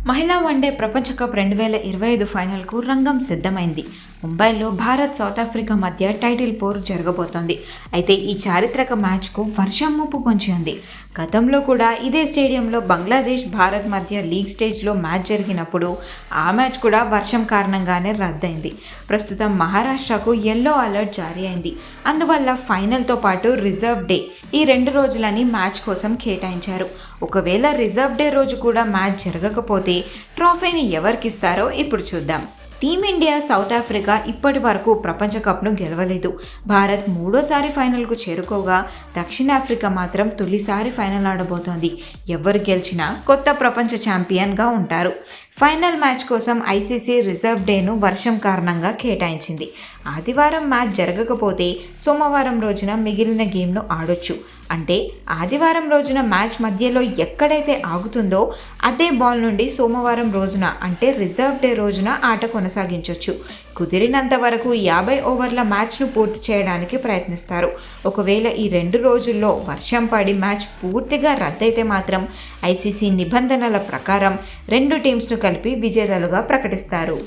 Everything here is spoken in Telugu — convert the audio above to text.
మహిళా వన్డే ప్రపంచ కప్ 2025 ఫైనల్కు రంగం సిద్ధమైంది. ముంబైలో భారత్ సౌత్ ఆఫ్రికా మధ్య టైటిల్ పోరు జరగబోతోంది. అయితే ఈ చారిత్రక మ్యాచ్కు వర్షం ముప్పు పొంచి ఉంది. గతంలో కూడా ఇదే స్టేడియంలో బంగ్లాదేశ్ భారత్ మధ్య లీగ్ స్టేజ్లో మ్యాచ్ జరిగినప్పుడు ఆ మ్యాచ్ కూడా వర్షం కారణంగానే రద్దయింది. ప్రస్తుతం మహారాష్ట్రకు యెల్లో అలర్ట్ జారీ అయింది. అందువల్ల ఫైనల్తో పాటు రిజర్వ్ డే ఈ 2 రోజులని మ్యాచ్ కోసం కేటాయించారు. ఒకవేళ రిజర్వ్ డే రోజు కూడా మ్యాచ్ జరగకపోతే ట్రోఫీని ఎవరికిస్తారో ఇప్పుడు చూద్దాం. టీమిండియా సౌత్ ఆఫ్రికా ఇప్పటి వరకు ప్రపంచ కప్ను గెలవలేదు. భారత్ 3వ ఫైనల్కు చేరుకోగా దక్షిణాఫ్రికా మాత్రం తొలిసారి ఫైనల్ ఆడబోతోంది. ఎవరు గెలిచినా కొత్త ప్రపంచ ఛాంపియన్గా ఉంటారు. ఫైనల్ మ్యాచ్ కోసం ఐసీసీ రిజర్వ్ డేను వర్షం కారణంగా కేటాయించింది. ఆదివారం మ్యాచ్ జరగకపోతే సోమవారం రోజున మిగిలిన గేమ్ను ఆడొచ్చు. అంటే ఆదివారం రోజున మ్యాచ్ మధ్యలో ఎక్కడైతే ఆగుతుందో అదే బాల్ నుండి సోమవారం రోజున అంటే రిజర్వ్ డే రోజున ఆట కొనసాగించవచ్చు. కుదిరినంత వరకు 50 ఓవర్ల మ్యాచ్ను పూర్తి చేయడానికి ప్రయత్నిస్తారు. ఒకవేళ ఈ 2 రోజుల్లో వర్షం పడి మ్యాచ్ పూర్తిగా రద్దయితే మాత్రం ఐసీసీ నిబంధనల ప్రకారం 2 టీమ్స్ను కలిపి విజేతలుగా ప్రకటిస్తారు.